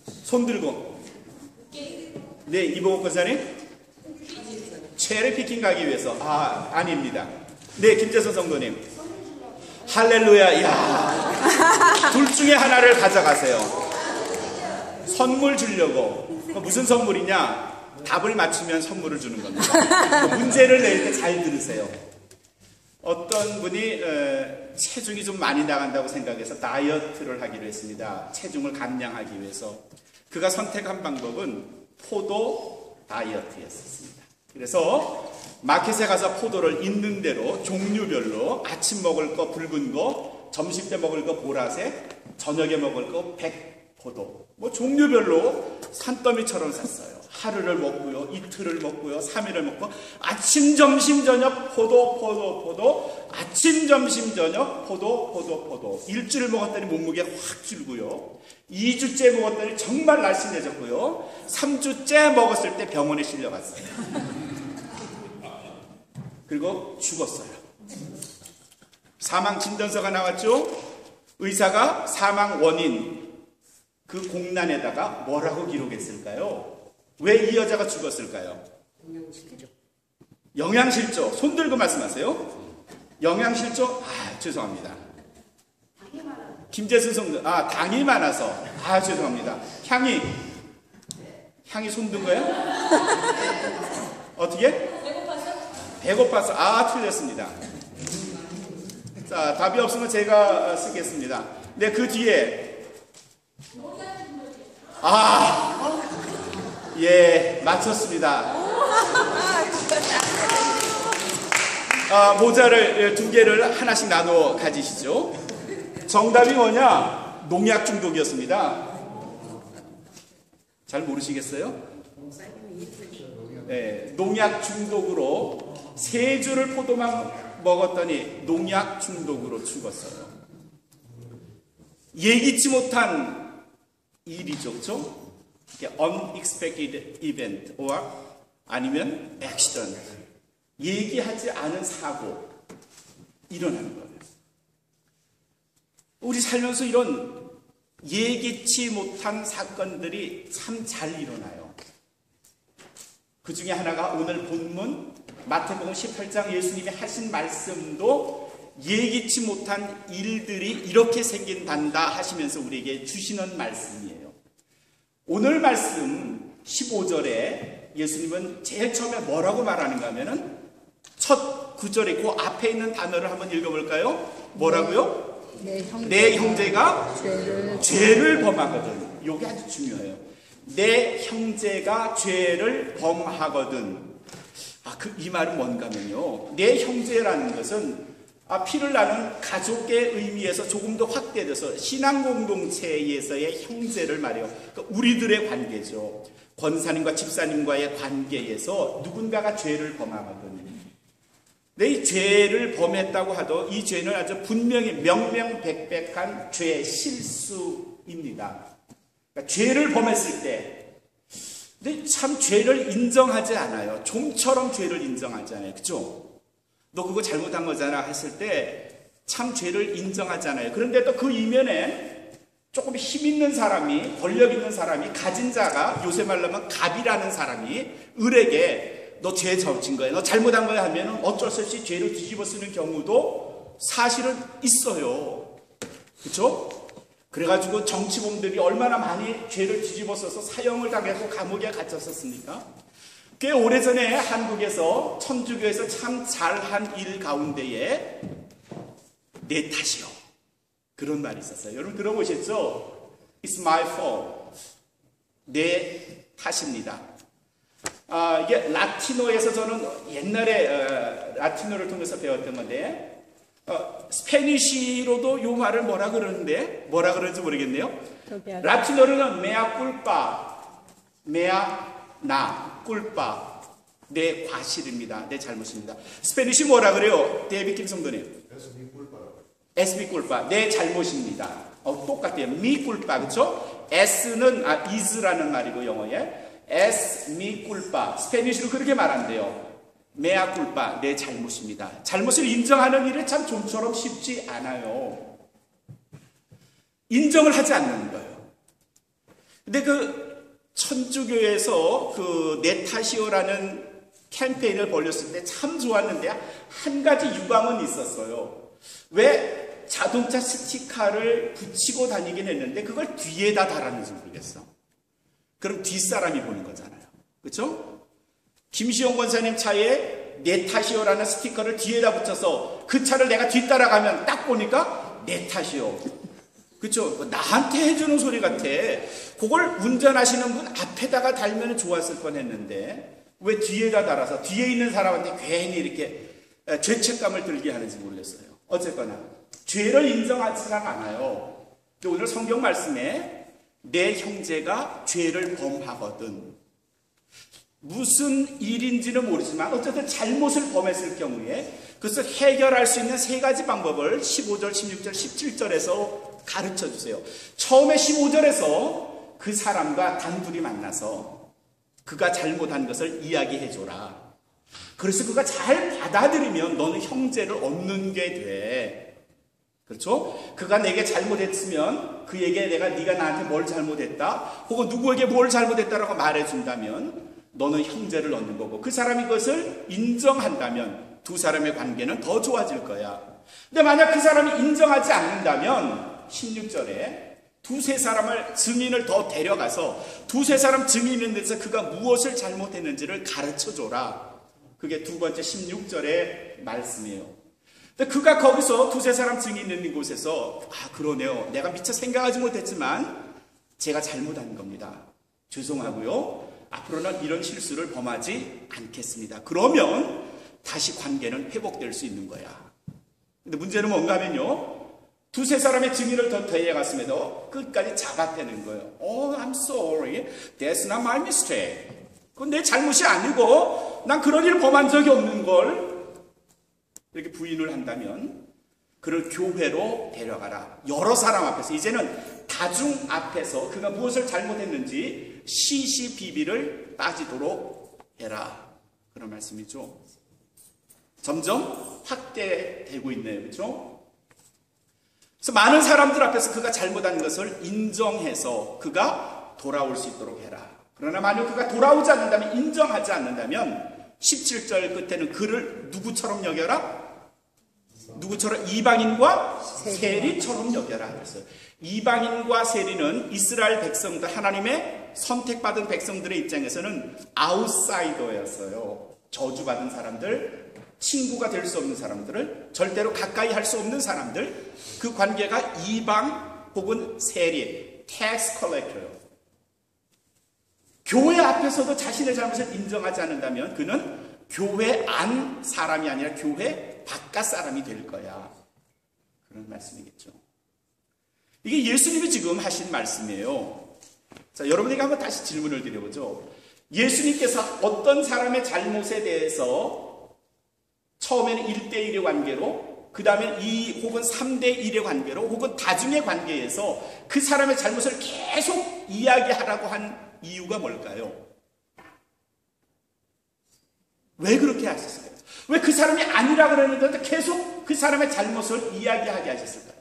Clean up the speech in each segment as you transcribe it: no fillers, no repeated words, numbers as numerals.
손 들고. 네, 이보고 권사님. 체리 피킹 가기 위해서. 아닙니다. 네, 김재선 성도님. 할렐루야. 야, 둘 중에 하나를 가져가세요. 선물 주려고. 무슨 선물이냐? 답을 맞추면 선물을 주는 겁니다. 문제를 낼 때 잘 들으세요. 어떤 분이 체중이 좀 많이 나간다고 생각해서 다이어트를 하기로 했습니다. 체중을 감량하기 위해서. 그가 선택한 방법은 포도 다이어트였습니다. 그래서 마켓에 가서 포도를 있는 대로 종류별로 아침 먹을 거 붉은 거, 점심 때 먹을 거 보라색, 저녁에 먹을 거 백포도, 종류별로 산더미처럼 샀어요. 하루를 먹고요, 이틀을 먹고요, 3일을 먹고, 아침, 점심, 저녁 포도, 아침, 점심, 저녁 포도. 일주일 먹었더니 몸무게 확 줄고요. 2주째 먹었더니 정말 날씬해졌고요. 3주째 먹었을 때 병원에 실려갔어요. 그리고 죽었어요. 사망 진단서가 나왔죠? 의사가 사망 원인, 그 공란에다가 뭐라고 기록했을까요? 왜 이 여자가 죽었을까요? 영양실조. 손 들고 말씀하세요. 영양실조? 죄송합니다. 김재순 성도. 당이 많아서. 죄송합니다. 향이 손 든 거예요? 어떻게? 배고파서. 틀렸습니다. 자, 답이 없으면 제가 쓰겠습니다. 네, 그 뒤에. 예, 맞췄습니다. 모자를 2개를 하나씩 나눠 가지시죠. 정답이 뭐냐? 농약 중독이었습니다. 잘 모르시겠어요? 네, 농약 중독으로 3주를 포도만 먹었더니 농약 중독으로 죽었어요. 예기치 못한 일이죠, 그렇죠? unexpected event or 아니면 accident. 얘기하지 않은 사고 일어나는 거예요. 우리 살면서 이런 예기치 못한 사건들이 참 잘 일어나요. 그 중에 하나가 오늘 본문 마태복음 18장 예수님이 하신 말씀도 예기치 못한 일들이 이렇게 생긴단다 하시면서 우리에게 주시는 말씀이에요. 오늘 말씀 15절에 예수님은 제일 처음에 뭐라고 말하는가 하면은 첫 구절에 그 앞에 있는 단어를 한번 읽어볼까요? 뭐라고요? 내 형제가 죄를 범하거든. 이게 아주 중요해요. 내 형제가 죄를 범하거든. 이 말은 뭔가 하면요. 내 형제라는 것은 피를 나눈 가족의 의미에서 조금 더 확대돼서 신앙 공동체에서의 형제를 말해요. 그러니까 우리들의 관계죠. 권사님과 집사님과의 관계에서 누군가가 죄를 범하거든. 내 죄를 범했다고 하도 이 죄는 아주 분명히 명명백백한 죄 실수입니다. 그러니까 죄를 범했을 때, 근데 참 죄를 인정하지 않아요. 좀처럼 죄를 인정하지 않아요. 그죠? 너 그거 잘못한 거잖아 했을 때 참 죄를 인정하지 않아요. 그런데 또 그 이면에 조금 힘 있는 사람이, 권력 있는 사람이, 가진 자가, 요새 말로 하면 갑이라는 사람이 을에게 너 죄 져진 거야, 너 잘못한 거야 하면 어쩔 수 없이 죄를 뒤집어 쓰는 경우도 사실은 있어요. 그렇죠? 그래가지고 정치범들이 얼마나 많이 죄를 뒤집어 써서 사형을 당해서 감옥에 갇혔었습니까? 꽤 오래전에 한국에서 천주교에서 참 잘한 일 가운데에 내 탓이요, 그런 말이 있었어요. 여러분 들어보셨죠? It's my fault. 내 탓입니다. 이게 라틴어에서 저는 옛날에 라틴어를 통해서 배웠던 건데 스페니쉬로도 이 말을 뭐라 그러는지 모르겠네요. 라틴어로는 메아 꿀빠, 나 꿀빠, 내 과실입니다. 내 잘못입니다. 스페니쉬 뭐라 그래요? 데이비 킴 성도님. SB 꿀빠, 내 잘못입니다. 똑같아요. 미 꿀빠, 그렇죠? S는 is라는 말이고 영어에 S 미 꿀빠, 스페니쉬로 그렇게 말한대요. 메아 꿀빠, 내 잘못입니다. 잘못을 인정하는 일이 참 좀처럼 쉽지 않아요. 인정을 하지 않는 거예요. 근데 그 천주교에서 그 네타시오라는 캠페인을 벌였을 때 참 좋았는데 한 가지 유감은 있었어요. 왜 자동차 스티커를 붙이고 다니긴 했는데 그걸 뒤에다 달았는지 모르겠어. 그럼 뒷사람이 보는 거잖아요. 그렇죠? 김시용 권사님 차에 네타시오라는 스티커를 뒤에다 붙여서 그 차를 내가 뒤따라가면 딱 보니까 네타시오. 그렇죠? 나한테 해주는 소리 같아. 그걸 운전하시는 분 앞에다가 달면 좋았을 뻔했는데 왜 뒤에다 달아서 뒤에 있는 사람한테 괜히 이렇게 죄책감을 들게 하는지 모르겠어요. 어쨌거나 죄를 인정하지는 않아요. 근데 오늘 성경 말씀에 내 형제가 죄를 범하거든, 무슨 일인지는 모르지만 어쨌든 잘못을 범했을 경우에 그것을 해결할 수 있는 세 가지 방법을 15절, 16절, 17절에서 가르쳐 주세요. 처음에 15절에서 그 사람과 단둘이 만나서 그가 잘못한 것을 이야기해 줘라. 그래서 그가 잘 받아들이면 너는 형제를 얻는 게 돼. 그렇죠? 그가 내게 잘못했으면 그에게 네가 나한테 뭘 잘못했다 혹은 누구에게 뭘 잘못했다라고 말해준다면 너는 형제를 얻는 거고, 그 사람이 그것을 인정한다면 두 사람의 관계는 더 좋아질 거야. 근데 만약 그 사람이 인정하지 않는다면 16절에 두세 사람을 증인을 더 데려가서 두세 사람 증인 있는 데서 그가 무엇을 잘못했는지를 가르쳐줘라. 그게 두 번째 16절의 말씀이에요. 근데 그가 거기서 두세 사람 증인 있는 곳에서 그러네요. 내가 미처 생각하지 못했지만 제가 잘못한 겁니다. 죄송하고요. 앞으로는 이런 실수를 범하지 않겠습니다. 그러면 다시 관계는 회복될 수 있는 거야. 근데 문제는 뭔가 하면요, 두세 사람의 증인을 더 데려갔음에도 끝까지 잡아떼는 거예요. Oh, I'm sorry. That's not my mistake. 그건 내 잘못이 아니고 난 그런 일을 범한 적이 없는 걸. 이렇게 부인을 한다면 그를 교회로 데려가라. 여러 사람 앞에서, 이제는 다중 앞에서 그가 무엇을 잘못했는지 시시비비를 따지도록 해라. 그런 말씀이죠. 점점 확대되고 있네요. 그렇죠? 그래서 많은 사람들 앞에서 그가 잘못한 것을 인정해서 그가 돌아올 수 있도록 해라. 그러나 만약 그가 돌아오지 않는다면, 인정하지 않는다면 17절 끝에는 그를 누구처럼 여겨라? 누구처럼? 이방인과 세리처럼 여겨라 그랬어요. 이방인과 세리는 이스라엘 백성들, 하나님의 선택받은 백성들의 입장에서는 아웃사이더였어요. 저주받은 사람들, 친구가 될 수 없는 사람들을 절대로 가까이 할 수 없는 사람들, 그 관계가 이방 혹은 세리, 텍스 컬렉터예요. 교회 앞에서도 자신의 잘못을 인정하지 않는다면 그는 교회 안 사람이 아니라 교회 바깥 사람이 될 거야. 그런 말씀이겠죠. 이게 예수님이 지금 하신 말씀이에요. 자, 여러분에게 한번 다시 질문을 드려보죠. 예수님께서 어떤 사람의 잘못에 대해서 처음에는 1대1의 관계로, 그 다음에 2 혹은 3대1의 관계로, 혹은 다중의 관계에서 그 사람의 잘못을 계속 이야기하라고 한 이유가 뭘까요? 왜 그렇게 하셨을까요? 왜 그 사람이 아니라 그랬는데 계속 그 사람의 잘못을 이야기하게 하셨을까요?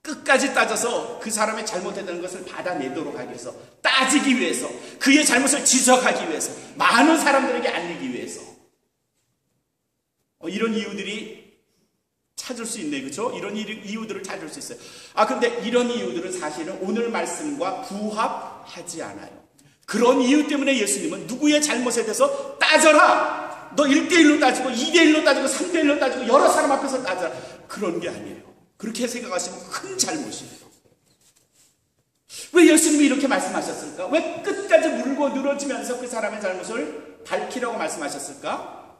끝까지 따져서 그 사람의 잘못했다는 것을 받아내도록 하기 위해서, 따지기 위해서, 그의 잘못을 지적하기 위해서, 많은 사람들에게 알리기 위해서. 이런 이유들이 찾을 수 있네, 그렇죠? 이런 이유들을 찾을 수 있어요. 근데 이런 이유들은 사실은 오늘 말씀과 부합하지 않아요. 그런 이유 때문에 예수님은 누구의 잘못에 대해서 따져라! 너 1대1로 따지고 2대1로 따지고 3대1로 따지고 여러 사람 앞에서 따져라. 그런 게 아니에요. 그렇게 생각하시면 큰 잘못이에요. 왜 예수님이 이렇게 말씀하셨을까? 왜 끝까지 물고 늘어지면서 그 사람의 잘못을 밝히라고 말씀하셨을까?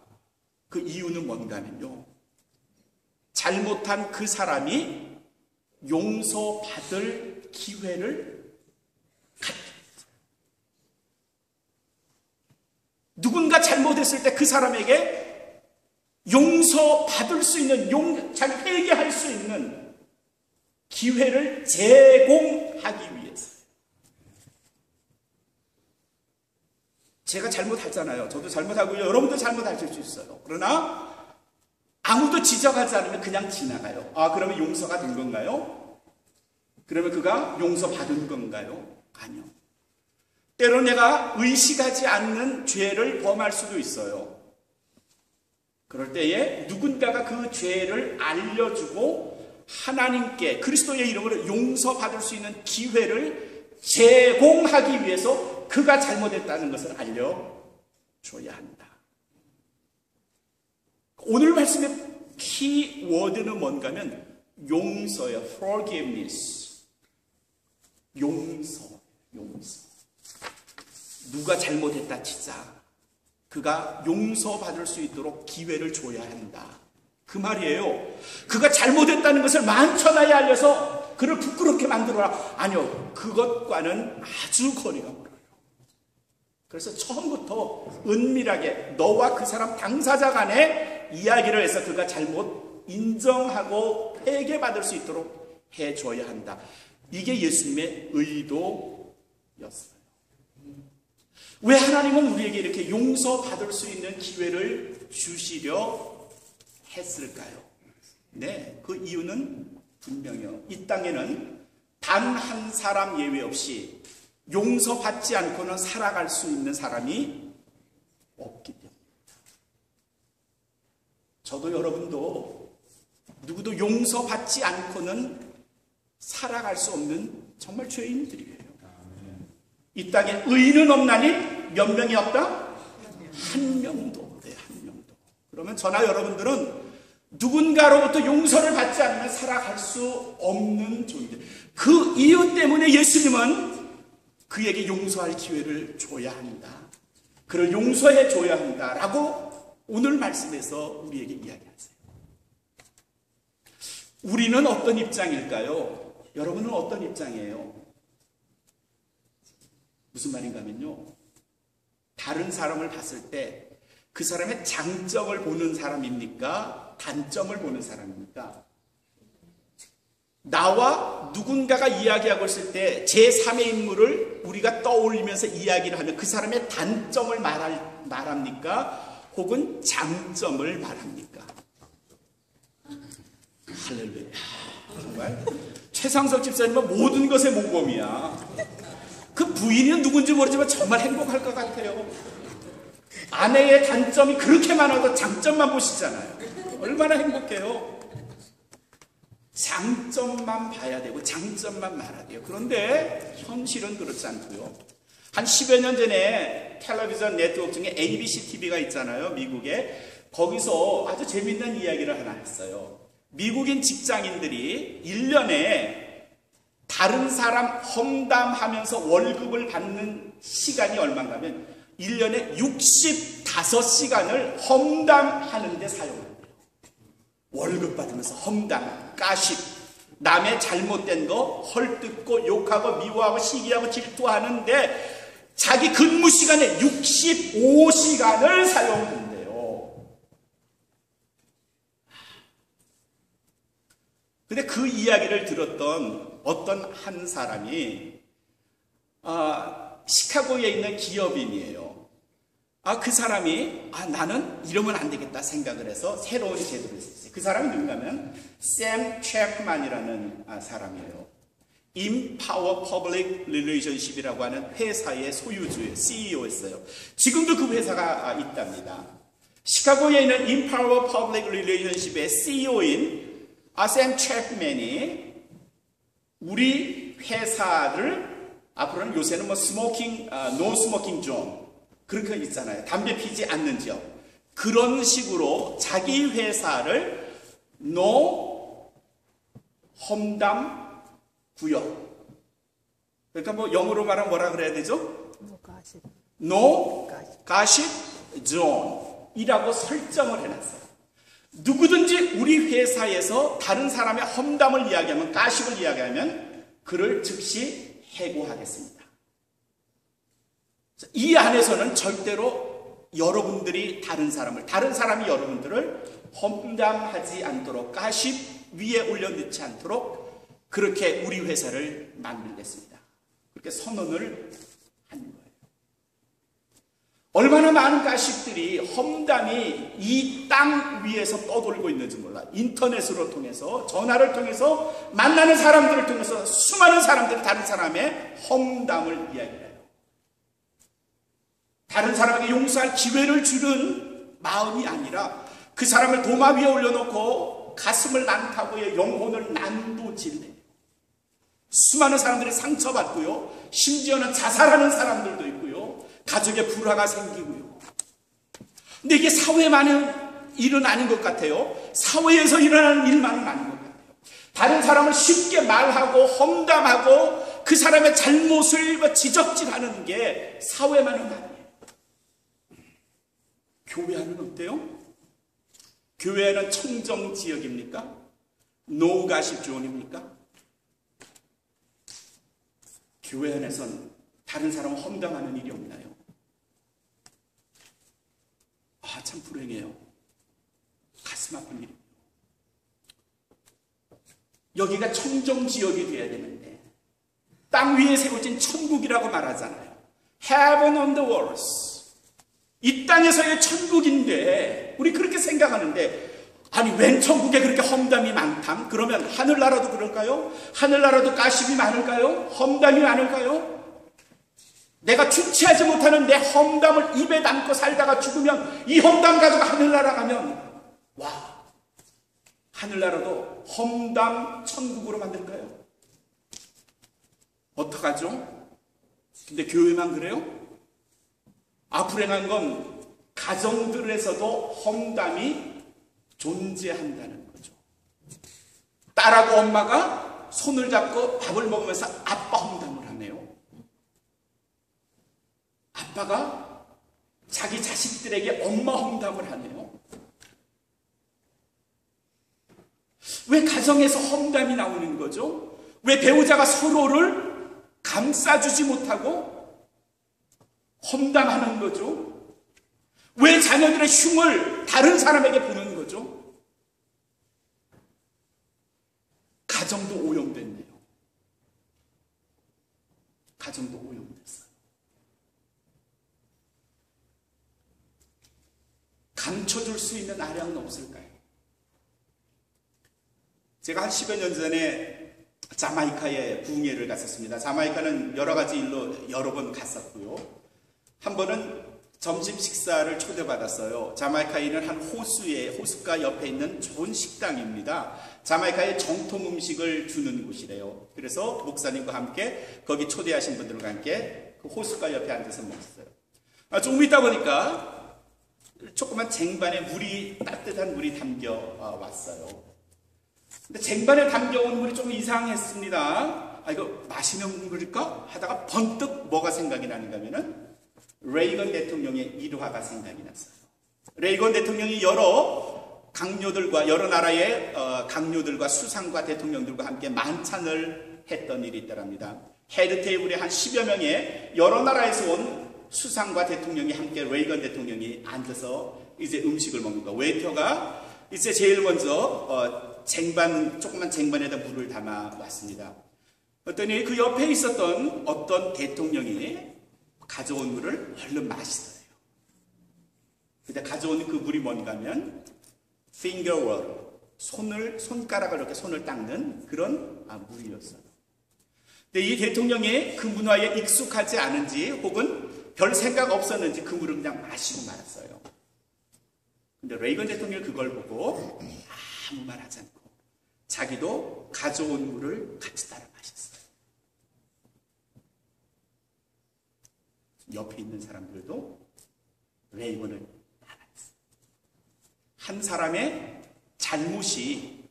그 이유는 뭔가 하면요, 잘못한 그 사람이 용서받을 기회를 갖게. 누군가 잘못했을 때 그 사람에게 용서받을 수 있는, 잘 회개할 수 있는 기회를 제공하기 위해서. 제가 잘못하잖아요. 저도 잘못하고요. 여러분도 잘못하실 수 있어요. 그러나 아무도 지적하지 않으면 그냥 지나가요. 그러면 용서가 된 건가요? 그러면 그가 용서받은 건가요? 아니요. 때로 내가 의식하지 않는 죄를 범할 수도 있어요. 그럴 때에 누군가가 그 죄를 알려주고 하나님께 그리스도의 이름으로 용서받을 수 있는 기회를 제공하기 위해서 그가 잘못했다는 것을 알려줘야 한다. 오늘 말씀의 키워드는 뭔가 하면 용서예요. forgiveness. 용서. 누가 잘못했다 치자 그가 용서받을 수 있도록 기회를 줘야 한다. 그 말이에요. 그가 잘못했다는 것을 만천하에 알려서 그를 부끄럽게 만들어라. 아니요. 그것과는 아주 거리가 멀어요. 그래서 처음부터 은밀하게 너와 그 사람 당사자 간에 이야기를 해서 그가 잘못 인정하고 회개받을 수 있도록 해줘야 한다. 이게 예수님의 의도였어요. 왜 하나님은 우리에게 이렇게 용서받을 수 있는 기회를 주시려 했을까요? 네, 그 이유는 분명해요. 이 땅에는 단 한 사람 예외 없이 용서받지 않고는 살아갈 수 있는 사람이 없기 때문입니다. 저도 여러분도 누구도 용서받지 않고는 살아갈 수 없는 정말 죄인들이에요. 이 땅에 의인은 없나니 몇 명이 없다? 한 명도. 네, 한 명도. 그러면 저나 여러분들은 누군가로부터 용서를 받지 않으면 살아갈 수 없는 존재. 그 이유 때문에 예수님은 그에게 용서할 기회를 줘야 한다. 그를 용서해 줘야 한다라고 오늘 말씀에서 우리에게 이야기하세요. 우리는 어떤 입장일까요? 여러분은 어떤 입장이에요? 무슨 말인가 하면요. 다른 사람을 봤을 때 그 사람의 장점을 보는 사람입니까? 단점을 보는 사람입니까? 나와 누군가가 이야기하고 있을 때 제3의 인물을 우리가 떠올리면서 이야기를 하면 그 사람의 단점을 말합니까? 혹은 장점을 말합니까? 할렐루야. 정말 최상석 집사님은 모든 것의 모범이야. 그 부인이 누군지 모르지만 정말 행복할 것 같아요. 아내의 단점이 그렇게 많아도 장점만 보시잖아요. 얼마나 행복해요. 장점만 봐야 되고 장점만 말아야 돼요. 그런데 현실은 그렇지 않고요. 한 10여 년 전에 텔레비전 네트워크 중에 ABC TV가 있잖아요. 미국에. 거기서 아주 재밌는 이야기를 하나 했어요. 미국인 직장인들이 1년에 다른 사람 험담하면서 월급을 받는 시간이 얼마인가 하면 1년에 65시간을 험담하는 데 사용합니다. 월급 받으면서 험담, 가십, 남의 잘못된 거 헐뜯고 욕하고 미워하고 시기하고 질투하는데 자기 근무 시간에 65시간을 사용한대요. 근데 그 이야기를 들었던 어떤 한 사람이 시카고에 있는 기업인이에요. 그 사람이 나는 이러면 안 되겠다 생각을 해서 새로운 제도를 했어요. 그 사람이 누구냐면 샘 체프만이라는 사람이에요. Empower Public Relationship이라고 하는 회사의 소유주의 CEO였어요. 지금도 그 회사가 있답니다. 시카고에 있는 Empower Public Relationship의 CEO인 샘 체프만이 우리 회사를 앞으로는 요새는 뭐 스모킹, 노 스모킹 존 그렇게 있잖아요. 담배 피지 않는 지역. 그런 식으로 자기 회사를 노 험담 구역. 그러니까 뭐 영어로 말하면 뭐라 그래야 되죠? 노 가십 존이라고 설정을 해놨어요. 누구든지 우리 회사에서 다른 사람의 험담을 이야기하면, 가십을 이야기하면 그를 즉시 해고하겠습니다. 이 안에서는 절대로 여러분들이 다른 사람이 여러분들을 험담하지 않도록, 가십 위에 올려놓지 않도록 그렇게 우리 회사를 만들겠습니다. 그렇게 선언을 하는 거예요. 얼마나 많은 가식들이 험담이 이 땅 위에서 떠돌고 있는지 몰라. 인터넷으로 통해서, 전화를 통해서, 만나는 사람들을 통해서 수많은 사람들이 다른 사람의 험담을 이야기해요. 다른 사람에게 용서할 기회를 주는 마음이 아니라 그 사람을 도마 위에 올려놓고 가슴을 난타고의 영혼을 난도질래요. 수많은 사람들이 상처받고요. 심지어는 자살하는 사람들도 있고요. 가족에 불화가 생기고요. 근데 이게 사회만은 일은 아닌 것 같아요. 사회에서 일어나는 일만은 아닌 것 같아요. 다른 사람을 쉽게 말하고 험담하고 그 사람의 잘못을 지적질하는 게 사회만은 아니에요. 교회는 어때요? 교회는 청정지역입니까? 노가십 존입니까? 교회 안에선 다른 사람을 험담하는 일이 없나요? 참 불행해요. 가슴 아픈 일이에요. 여기가 청정지역이 되어야 되는데 땅 위에 세워진 천국이라고 말하잖아요. Heaven on the walls. 이 땅에서의 천국인데 우리 그렇게 생각하는데 아니 웬 천국에 그렇게 험담이 많담? 그러면 하늘나라도 그럴까요? 하늘나라도 가십이 많을까요? 험담이 많을까요? 내가 주체하지 못하는 내 험담을 입에 담고 살다가 죽으면 이 험담 가지고 하늘나라 가면 와, 하늘나라도 험담 천국으로 만들까요? 어떡하죠? 근데 교회만 그래요? 불행한 건 가정들에서도 험담이 존재한다는 거죠. 딸하고 엄마가 손을 잡고 밥을 먹으면서 아빠 험담을 하네요. 아빠가 자기 자식들에게 엄마 험담을 하네요. 왜 가정에서 험담이 나오는 거죠? 왜 배우자가 서로를 감싸주지 못하고 험담하는 거죠? 왜 자녀들의 흉을 다른 사람에게 보는 거죠? 가정도 오염됐네요. 가정도 오염됐어요. 감춰줄 수 있는 아량은 없을까요? 제가 한 10여 년 전에 자마이카에 부흥회를 갔었습니다. 자마이카는 여러 가지 일로 여러 번 갔었고요. 한 번은 점심 식사를 초대받았어요. 자마이카에 있는 한 호숫가 옆에 있는 좋은 식당입니다. 자마이카의 정통 음식을 주는 곳이래요. 그래서 목사님과 함께 거기 초대하신 분들과 함께 그 호숫가 옆에 앉아서 먹었어요. 조금 있다 보니까 조그만 쟁반에 따뜻한 물이 담겨 왔어요. 근데 쟁반에 담겨온 물이 좀 이상했습니다. 이거 마시는 물일까? 하다가 번뜩 뭐가 생각이 나는가 하면은 레이건 대통령의 일화가 생각이 났어요. 레이건 대통령이 여러 나라의 강요들과 수상과 대통령들과 함께 만찬을 했던 일이 있더랍니다. 헤드 테이블에 한 10여 명의 여러 나라에서 온 수상과 대통령이 함께 레이건 대통령이 앉아서 이제 음식을 먹는 거. 웨이터가 이제 제일 먼저 조그만 쟁반에다 물을 담아 왔습니다. 그랬더니 그 옆에 있었던 어떤 대통령이 가져온 물을 얼른 마시더래요. 근데 가져온 그 물이 뭔가 하면 finger water, 손가락을 이렇게 손을 닦는 그런 물이었어요. 근데 이 대통령이 그 문화에 익숙하지 않은지 혹은 별 생각 없었는지 그 물을 그냥 마시고 말았어요. 근데 레이건 대통령이 그걸 보고 아무 말 하지 않고 자기도 가져온 물을 같이 따라 마셨어요. 옆에 있는 사람들도 레이건을 따라했어요. 한 사람의 잘못이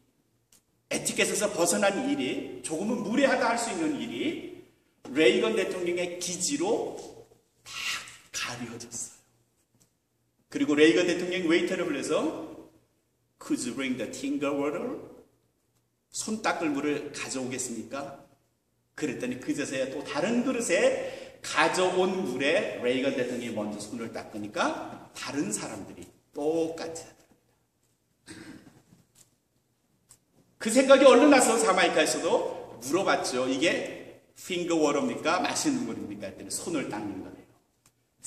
에티켓에서 벗어난 일이 조금은 무례하다 할 수 있는 일이 레이건 대통령의 기지로 다 가려졌어요. 그리고 레이건 대통령이 웨이터를 불러서 Could you bring the finger water? 손 닦을 물을 가져오겠습니까? 그랬더니 그제서야 또 다른 그릇에 가져온 물에 레이건 대통령이 먼저 손을 닦으니까 다른 사람들이 똑같이 하더랍니다. 그 생각이 얼른 나서 자마이카에서도 물어봤죠. 이게 핑거 워터입니까? 마시는 물입니까? 했더니 손을 닦는 거예요.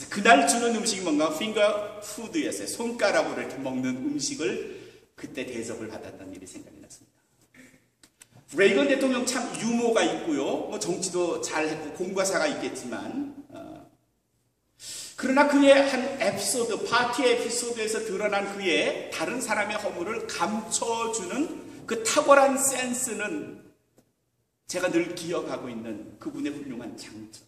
그날 주는 음식이 뭔가 핑거 푸드였어요. 손가락으로 이렇게 먹는 음식을 그때 대접을 받았다는 일이 생각이 났습니다. 레이건 대통령 참 유머가 있고요. 뭐 정치도 잘했고 공과사가 있겠지만 그러나 그의 한 에피소드, 파티 에피소드에서 드러난 그의 다른 사람의 허물을 감춰주는 그 탁월한 센스는 제가 늘 기억하고 있는 그분의 훌륭한 장점.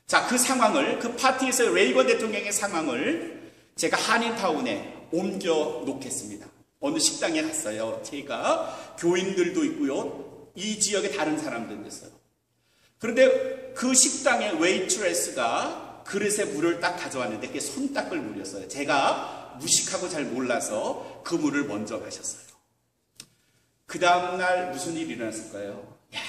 자, 그 상황을, 그 파티에서 레이건 대통령의 상황을 제가 한인타운에 옮겨 놓겠습니다. 어느 식당에 갔어요. 제가 교인들도 있고요. 이 지역에 다른 사람들도 있어요. 그런데 그 식당의 웨이트레스가 그릇에 물을 딱 가져왔는데 그게 손 닦을 물이었어요. 제가 무식하고 잘 몰라서 그 물을 먼저 마셨어요. 그 다음날 무슨 일이 일어났을까요? 야,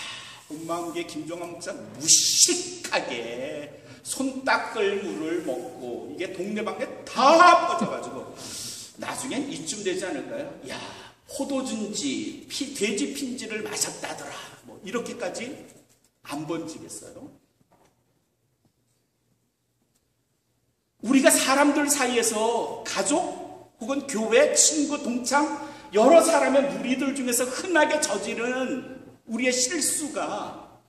본마음교회 김종환 목사 무식하게 손 닦을 물을 먹고 이게 동네방네 다 퍼져가지고 나중엔 이쯤 되지 않을까요? 야, 포도준지, 돼지 핀지를 마셨다더라. 뭐 이렇게까지 안 번지겠어요? 우리가 사람들 사이에서 가족 혹은 교회, 친구, 동창 여러 사람의 무리들 중에서 흔하게 저지르는 우리의 실수가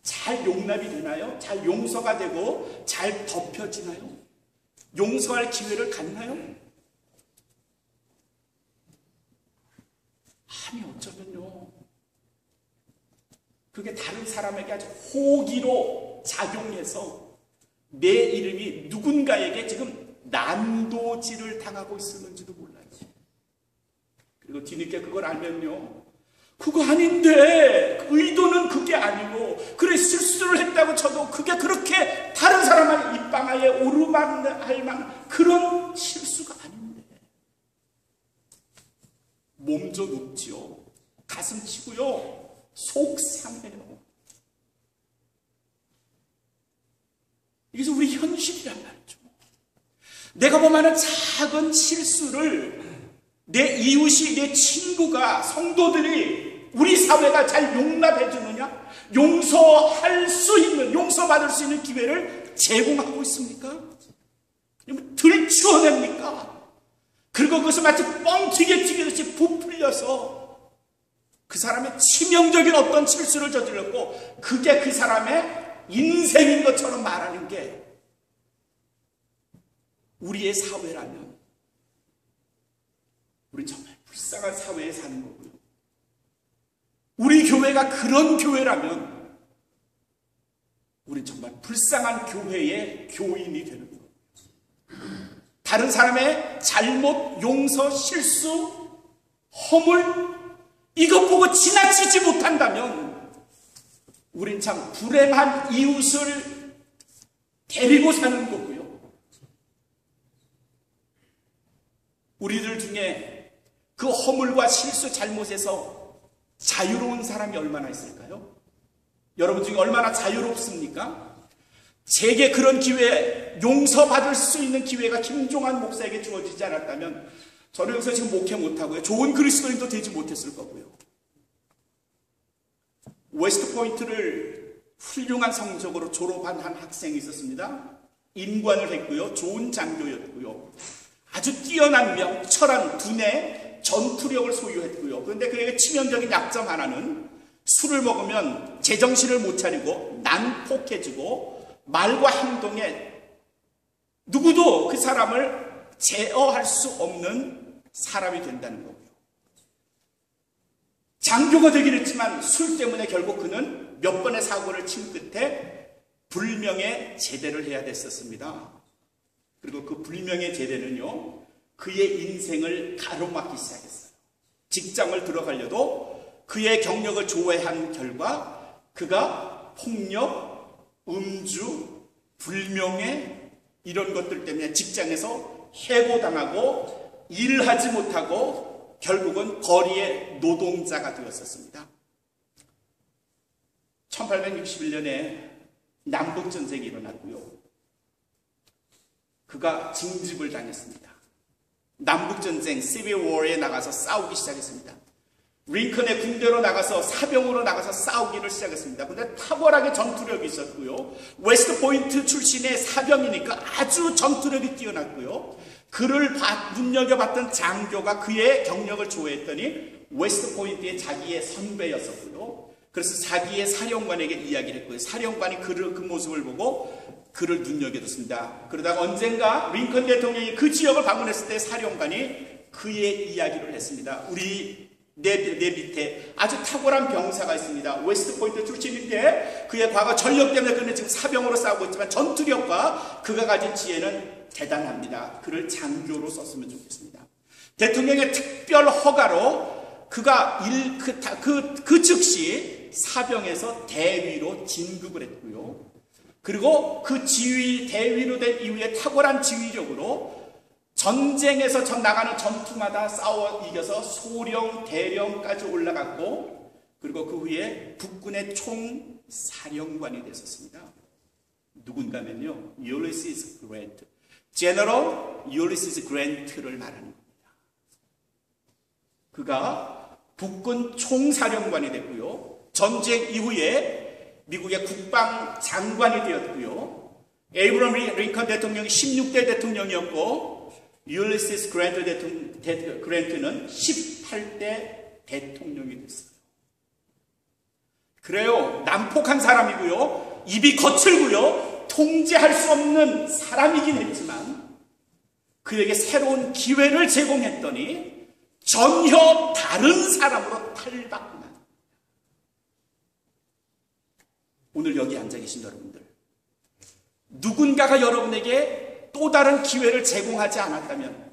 잘 용납이 되나요? 잘 용서가 되고 잘 덮여지나요? 용서할 기회를 갖나요? 아니 어쩌면요 그게 다른 사람에게 아주 호기로 작용해서 내 이름이 누군가에게 지금 난도질을 당하고 있었는지도 몰라요. 그리고 뒤늦게 그걸 알면요 그거 아닌데 의도는 그게 아니고 그래 실수를 했다고 쳐도 그게 그렇게 다른 사람의 입방아에 오르막할 만한 그런 실수가 아닌데 몸져 눕지요. 가슴 치고요. 속 상해요. 이게 우리 현실이란 말이죠. 내가 범하는 작은 실수를 내 이웃이, 내 친구가, 성도들이 우리 사회가 잘 용납해 주느냐? 용서할 수 있는, 용서받을 수 있는 기회를 제공하고 있습니까? 들추어냅니까? 그리고 그것을 마치 뻥튀기 튀기듯이 부풀려서 그 사람의 치명적인 어떤 실수를 저질렀고 그게 그 사람의 인생인 것처럼 말하는 게 우리의 사회라면 우린 정말 불쌍한 사회에 사는 거고요. 우리 교회가 그런 교회라면 우린 정말 불쌍한 교회의 교인이 되는 거예요. 다른 사람의 잘못, 용서, 실수, 허물 이것 보고 지나치지 못한다면 우린 참 불행한 이웃을 데리고 사는 거고요. 우리들 중에 그 허물과 실수, 잘못에서 자유로운 사람이 얼마나 있을까요? 여러분 중에 얼마나 자유롭습니까? 제게 그런 기회, 용서받을 수 있는 기회가 김종환 목사에게 주어지지 않았다면 저는 여기서 지금 목회 못하고요. 좋은 그리스도인도 되지 못했을 거고요. 웨스트 포인트를 훌륭한 성적으로 졸업한 한 학생이 있었습니다. 임관을 했고요. 좋은 장교였고요. 아주 뛰어난 명, 철한, 두뇌, 전투력을 소유했고요. 그런데 그에게 치명적인 약점 하나는 술을 먹으면 제정신을 못 차리고 난폭해지고 말과 행동에 누구도 그 사람을 제어할 수 없는 사람이 된다는 거고요. 장교가 되긴 했지만 술 때문에 결국 그는 몇 번의 사고를 친 끝에 불명예 제대를 해야 됐었습니다. 그리고 그 불명예 제대는요, 그의 인생을 가로막기 시작했어요. 직장을 들어가려도 그의 경력을 조회한 결과 그가 폭력, 음주, 불명예 이런 것들 때문에 직장에서 해고당하고 일하지 못하고 결국은 거리의 노동자가 되었었습니다. 1861년에 남북전쟁이 일어났고요. 그가 징집을 당했습니다. 남북전쟁, 시빌 워에 나가서 싸우기 시작했습니다. 링컨의 군대로 나가서 사병으로 나가서 싸우기를 시작했습니다. 근데 탁월하게 전투력이 있었고요. 웨스트 포인트 출신의 사병이니까 아주 전투력이 뛰어났고요. 그를 눈여겨봤던 장교가 그의 경력을 좋아했더니 웨스트 포인트의 자기의 선배였었고요. 그래서 자기의 사령관에게 이야기를 했고요. 사령관이 그 모습을 보고 그를 눈여겨뒀습니다. 그러다가 언젠가 링컨 대통령이 그 지역을 방문했을 때 사령관이 그의 이야기를 했습니다. 내 밑에 아주 탁월한 병사가 있습니다. 웨스트 포인트 출신인데 그의 과거 전력 때문에 그는 지금 사병으로 싸우고 있지만 전투력과 그가 가진 지혜는 대단합니다. 그를 장교로 썼으면 좋겠습니다. 대통령의 특별 허가로 그가 그 즉시 사병에서 대위로 진급을 했고요. 그리고 그 대위로 된 이후에 탁월한 지휘력으로 전쟁에서 나가는 전투마다 싸워 이겨서 소령, 대령까지 올라갔고, 그리고 그 후에 북군의 총사령관이 됐었습니다. 누군가면요, 율리시스 그랜트, 제너럴 율리시스 그랜트를 말하는 겁니다. 그가 북군 총사령관이 됐고요. 전쟁 이후에 미국의 국방장관이 되었고요. 에이브럼 링컨 대통령이 16대 대통령이었고, 율리시스 그랜트는 18대 대통령이 됐어요. 그래요. 난폭한 사람이고요. 입이 거칠고요. 통제할 수 없는 사람이긴 했지만 그에게 새로운 기회를 제공했더니 전혀 다른 사람으로 탈바꿈한. 오늘 여기 앉아 계신 여러분들, 누군가가 여러분에게 또 다른 기회를 제공하지 않았다면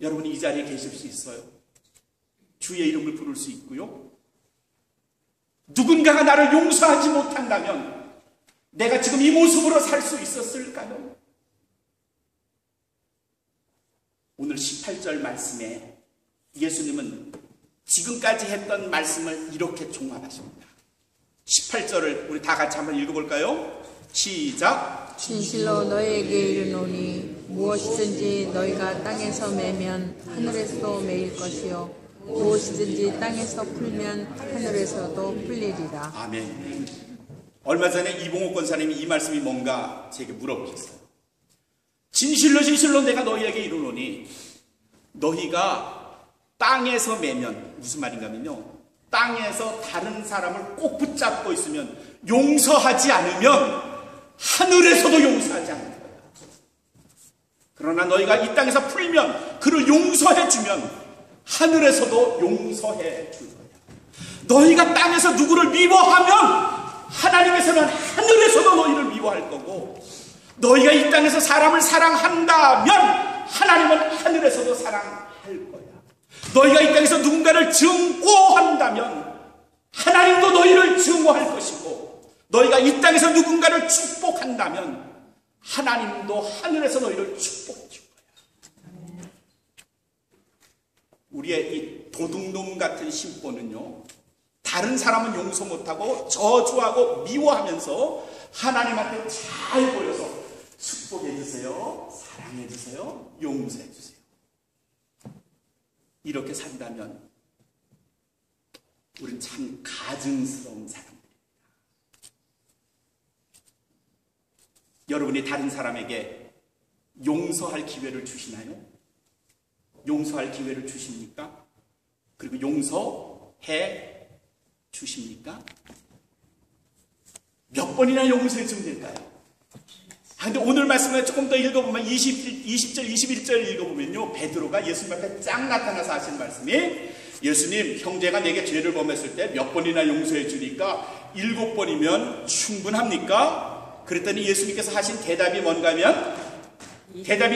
여러분이 이 자리에 계실 수 있어요. 주의 이름을 부를 수 있고요. 누군가가 나를 용서하지 못한다면 내가 지금 이 모습으로 살 수 있었을까요? 오늘 18절 말씀에 예수님은 지금까지 했던 말씀을 이렇게 종합하십니다. 18절을 우리 다 같이 한번 읽어볼까요? 시작. 진실로 너희에게 이르노니 무엇이든지 너희가 땅에서 매면 하늘에서도 매일 것이요 무엇이든지 땅에서 풀면 하늘에서도 풀리리라. 아멘. 얼마 전에 이봉옥 권사님이 이 말씀이 뭔가 제게 물어보셨어요. 진실로 내가 너희에게 이르노니, 너희가 땅에서 매면 무슨 말인가면요, 땅에서 다른 사람을 꼭 붙잡고 있으면, 용서하지 않으면 하늘에서도 용서하지 않을 거야. 그러나 너희가 이 땅에서 풀면, 그를 용서해 주면 하늘에서도 용서해 줄 거야. 너희가 땅에서 누구를 미워하면 하나님께서는 하늘에서도 너희를 미워할 거고, 너희가 이 땅에서 사람을 사랑한다면 하나님은 하늘에서도 사랑할 거야. 너희가 이 땅에서 누군가를 증오한다면 하나님도 너희를 증오할 것이고, 너희가 이 땅에서 누군가를 축복한다면 하나님도 하늘에서 너희를 축복해 줄 거야. 우리의 이 도둑놈 같은 심보는요, 다른 사람은 용서 못하고 저주하고 미워하면서 하나님한테 잘 보여서 축복해 주세요, 사랑해 주세요, 용서해 주세요. 이렇게 산다면 우린 참 가증스러운 사람들입니다. 여러분이 다른 사람에게 용서할 기회를 주시나요? 용서할 기회를 주십니까? 그리고 용서해 주십니까? 몇 번이나 용서해 주면 될까요? 근데 오늘 말씀을 조금 더 읽어보면 20절, 21절 읽어보면요, 베드로가 예수님 앞에 쫙 나타나서 하신 말씀이, 예수님, 형제가 내게 죄를 범했을 때 몇 번이나 용서해 주니까 7번이면 충분합니까? 그랬더니 예수님께서 하신 대답이 뭔가 하면 70번씩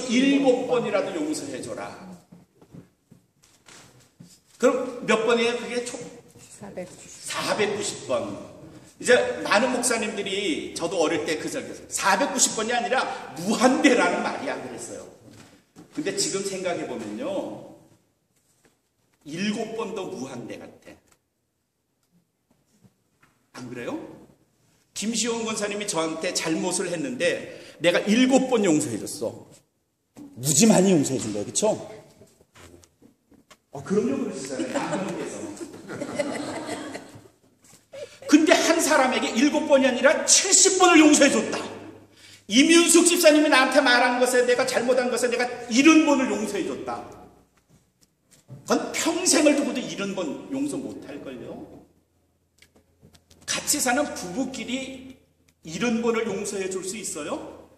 7번이라도 용서해줘라. 그럼 몇 번이에요? 그게 총 490번. 이제 많은 목사님들이, 저도 어릴 때 그 절에서 490번이 아니라 무한대라는 말이야 그랬어요. 근데 지금 생각해보면요, 7번도 무한대 같아. 안 그래요? 김시원 권사님이 저한테 잘못을 했는데 내가 7번 용서해줬어. 무지 많이 용서해준 거예요. 그쵸? 그럼요, 그러시잖아요. 남편께서. 근데 한 사람에게 7번이 아니라 70번을 용서해줬다. 이민숙 집사님이 나한테 말한 것에, 내가 잘못한 것에 내가 70번을 용서해줬다. 그건 평생을 두고도 70번 용서 못할걸요. 같이 사는 부부끼리 70번을 용서해 줄 수 있어요?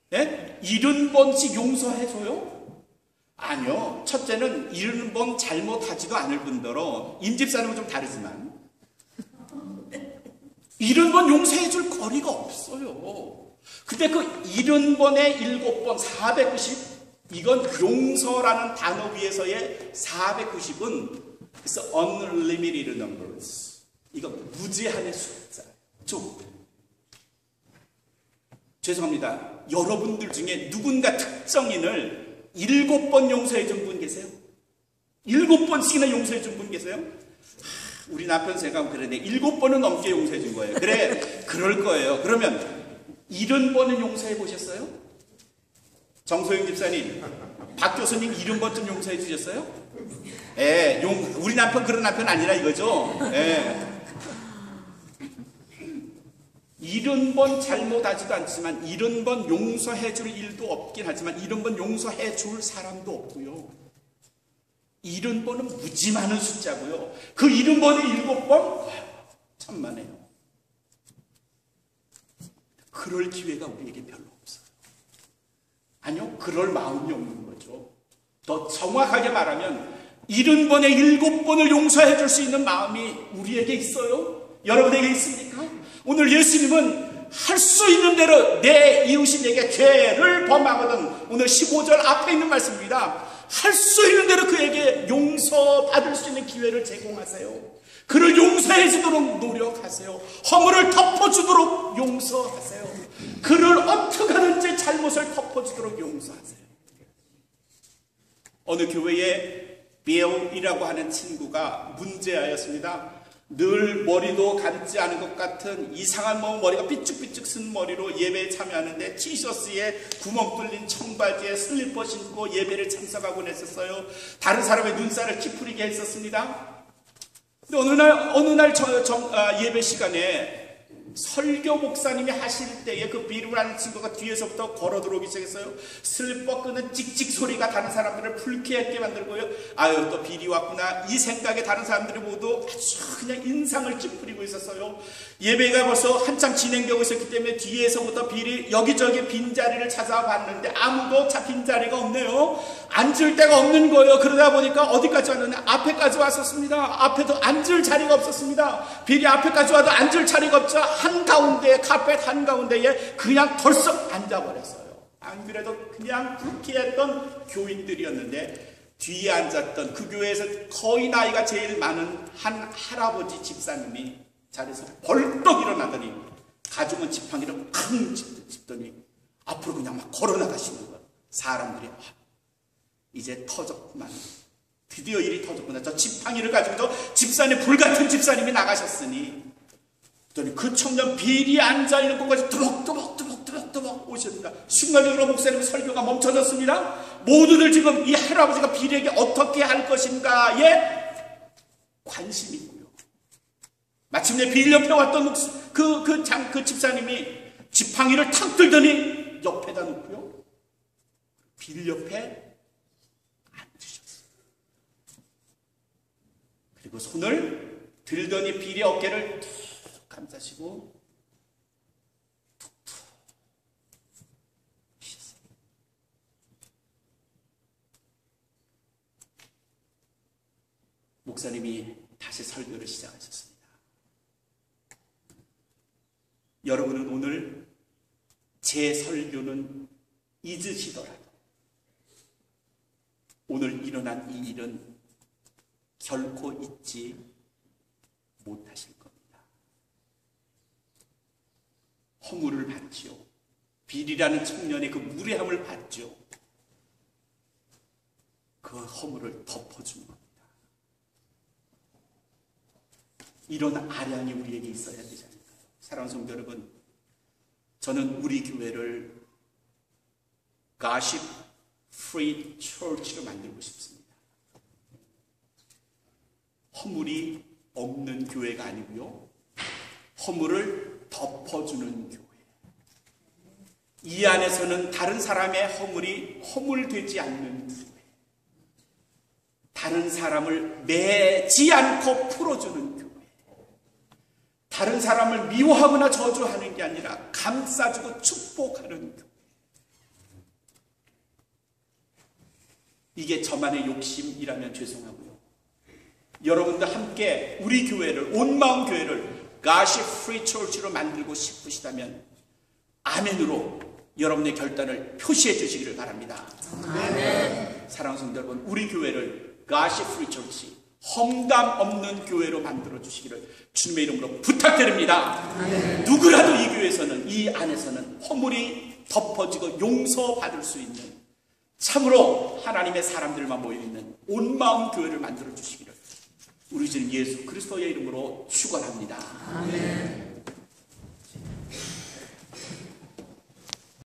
네? 70번씩 용서해줘요? 아니요. 첫째는 70번 잘못하지도 않을 뿐더러 임집사님은 좀 다르지만 70번 용서해 줄 거리가 없어요. 근데 그 70번에 7번 490, 이건 용서라는 단어 위에서의 490은 it's unlimited numbers. 이거 무제한의 숫자예요. 죄송합니다. 여러분들 중에 누군가 특정인을 7번 용서해 준 분 계세요? 7번씩이나 용서해 준 분 계세요? 우리 남편 생각하면 그러네. 7번은 넘게 용서해 준 거예요. 그래, 그럴 거예요. 그러면 70번은 용서해 보셨어요? 정소영 집사님, 박 교수님 70번쯤 용서해 주셨어요? 예, 우리 남편 그런 남편 아니라 이거죠? 예. 70번 잘못하지도 않지만 70번 용서해 줄 일도 없긴 하지만 70번 용서해 줄 사람도 없고요. 70번은 무지 많은 숫자고요. 그 70번에 7번? 천만에요. 그럴 기회가 우리에게 별로 없어요. 아니요, 그럴 마음이 없는 거죠. 더 정확하게 말하면 70번에 7번을 용서해 줄 수 있는 마음이 우리에게 있어요? 여러분에게 있습니까? 오늘 예수님은 할 수 있는 대로 내 이웃이 내게 죄를 범하거든, 오늘 15절 앞에 있는 말씀입니다. 할 수 있는 대로 그에게 용서받을 수 있는 기회를 제공하세요. 그를 용서해 주도록 노력하세요. 허물을 덮어주도록 용서하세요. 그를 어떻게 하든지 잘못을 덮어주도록 용서하세요. 어느 교회에 비엘이라고 하는 친구가 문제아였습니다. 늘 머리도 감지 않은 것 같은 이상한 머리가 삐쭉삐쭉 쓴 머리로 예배에 참여하는데 티셔츠에 구멍 뚫린 청바지에 슬리퍼 신고 예배를 참석하곤 했었어요. 다른 사람의 눈살을 찌푸리게 했었습니다. 근데 어느 날 예배 시간에 설교 목사님이 하실 때에 그 비루라는 친구가 뒤에서부터 걸어 들어오기 시작했어요. 슬리퍼 끄는 찍찍 소리가 다른 사람들을 불쾌하게 만들고요. 아유, 또 비리 왔구나, 이 생각에 다른 사람들이 모두 아주 그냥 인상을 찌푸리고 있었어요. 예배가 벌써 한참 진행되고 있었기 때문에 뒤에서부터 비리 여기저기 빈자리를 찾아봤는데 아무도 빈자리가 없네요. 앉을 데가 없는 거예요. 그러다 보니까 어디까지 왔느냐, 앞에까지 왔었습니다. 앞에도 앉을 자리가 없었습니다. 비리 앞에까지 와도 앉을 자리가 없죠. 한가운데, 카펫 한가운데에 그냥 덜썩 앉아버렸어요. 안 그래도 그냥 불쾌했던 교인들이었는데 뒤에 앉았던 그 교회에서 거의 나이가 제일 많은 한 할아버지 집사님이 자리에서 벌떡 일어나더니 가죽은 지팡이를 쾅 짚더니 앞으로 그냥 막 걸어나가시는 거예요. 사람들이 이제 터졌구만, 드디어 일이 터졌구나, 저 지팡이를 가지고 저 집사님, 불같은 집사님이 나가셨으니, 그 청년 비리에 앉아있는 곳까지 또박또박 오십니다. 순간적으로 목사님 설교가 멈춰졌습니다. 모두들 지금 이 할아버지가 비리에게 어떻게 할 것인가에 관심이 있고요. 마침내 비리 옆에 왔던 그 집사님이 지팡이를 탁 들더니 옆에다 놓고요, 비리 옆에 앉으셨어요. 그리고 손을 들더니 비리 어깨를 감싸시고 툭툭 피셨어요. 목사님이 다시 설교를 시작하셨습니다. 여러분은 오늘 제 설교는 잊으시더라도 오늘 일어난 이 일은 결코 잊지 못하실 겁니다. 허물을 받지요. 비리라는 청년의 그 무례함을 받죠. 그 허물을 덮어주는 겁니다. 이런 아량이 우리에게 있어야 되지 않을까요? 사랑하는 성도 여러분, 저는 우리 교회를 가십 프리 처치로 만들고 싶습니다. 허물이 없는 교회가 아니고요, 허물을 덮어주는 교회. 이 안에서는 다른 사람의 허물이 허물되지 않는 교회. 다른 사람을 매지 않고 풀어주는 교회. 다른 사람을 미워하거나 저주하는 게 아니라 감싸주고 축복하는 교회. 이게 저만의 욕심이라면 죄송하고요, 여러분도 함께 우리 교회를, 온 마음 교회를 가십 프리 처치로 만들고 싶으시다면 아멘으로 여러분의 결단을 표시해 주시기를 바랍니다. 아멘. 사랑하는 성도 여러분, 우리 교회를 가십 프리 처치, 험담 없는 교회로 만들어 주시기를 주님의 이름으로 부탁드립니다. 아멘. 누구라도 이 교회에서는, 이 안에서는 허물이 덮어지고 용서받을 수 있는 참으로 하나님의 사람들만 모여있는 온 마음 교회를 만들어 주시기를 우리 주님 예수 그리스도의 이름으로 축원합니다. 아멘.